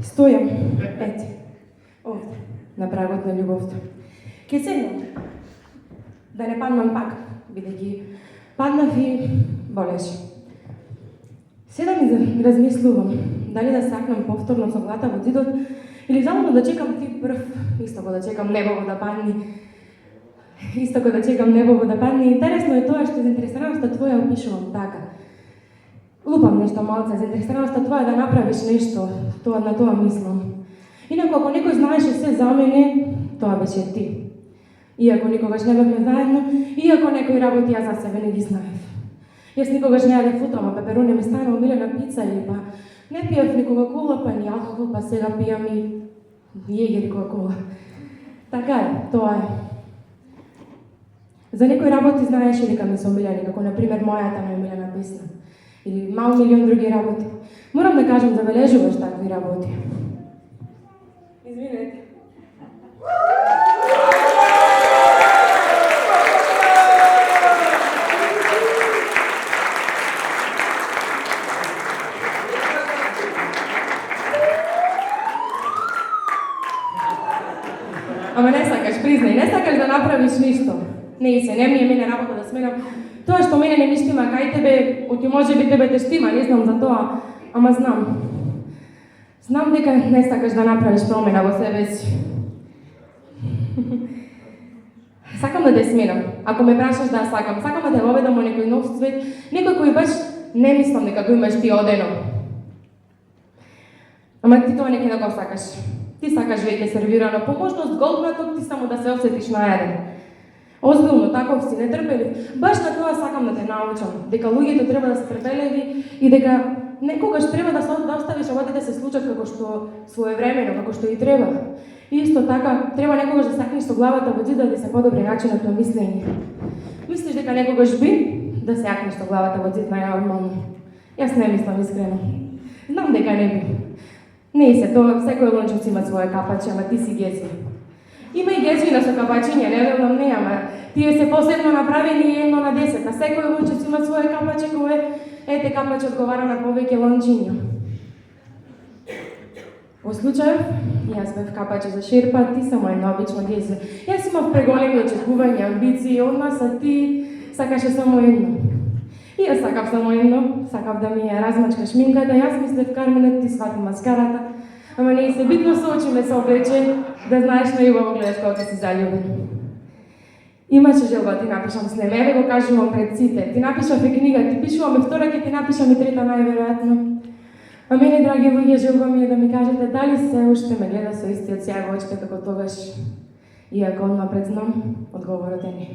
Стојам, ети, овде, на прагот на љубовта. Ке седнам, да не паднам пак, бидејќи паднав и болеше. Седам и размислувам, дали да сакнам повторно со глата во зидот, или само да чекам ти прв, истоко да чекам небово да падне. Истоко да чекам небово да падне. Интересно е тоа што заинтересираноста твоја опишувам така. Лупам нешто малце, заинтересираноста твоја да направиш нешто, тоа на тоа мислам. Инаку ако некој знаеше се за мене, тоа беше ти. Иако никогаш не бевме заедно, иако некои работи јас за себе не ги знаев. Јас никогаш не јадев утрома пеперуни, ми стана омилена пица или па не пиев ни кока-кола, па ни алкохол, па сега пијам и јегер и кока-кола. Така е, тоа е. За некои работи знаеш дека ми се омилени, како например мојата најомилена песна. Или мал милион други работи. Морам да кажам, забележуваш такви работи. Извинете. Ама не сакаш, признај, не сакаш да направиш ништо. Не се, не ми е мене работа да сменам. Тоа што мене не ми штима кај тебе, оти може би тебе те штима, не знам за тоа, ама знам. Знам дека не сакаш да направиш промена во себе си. Сакам да те сменам. Ако ме прашаш да сакам да те воведам во некој нов свет, некој кој баш не мислам дека го имаш ти одено. Ама ти тоа не ќе да го сакаш. Ти сакаш веќе сервирано по можност голднато, ти само да се осетиш најаден. Озбилно, таков си, нетрпелив. Баш на тоа сакам да те научам, дека луѓето треба да се трпеливи и дека некогаш треба да оставиш работите да се случат како што своевремено, како што и треба. И исто така, треба некогаш да сакнеш со главата во зидот да се подобри начинот на мислење. Мислиш дека некогаш би да се јакнеш со главата во зид најнормално? Јас не мислам искрено. Знам дека не би. Не се, тоа секој лончев има своје капачи, ама ти си гезви. Има и гезвина со капачиња, не велам не, ама тие се посебно направени 1 на 10, а секој лончев има своје капаче кое, ете капаче одговара на повеќе лончиња. Во случај, јас бев капаче за шерпа, ти само една обична гезва. Јас имав преголеми очекувања, амбиции, од нас, а ти сакаше само едно. И јас сакав само едно, сакав да ми ја размачка шминката, јас мислев Карменет ти свати маскарата, ама не се битно со очи ме се облече, да знаеш најубаво гледаш кога си заљубен. Имаше желба ти напишам с неме, еве го кажувам пред сите, ти напишав и книга, ти пишуваме втора, ќе ти напишам и трета најверојатно. А мене, драги луѓе, желба ми е да ми кажете дали се уште ме гледа со истиот сјај во очите како тогаш. Иако однапред знам, одговорот е не.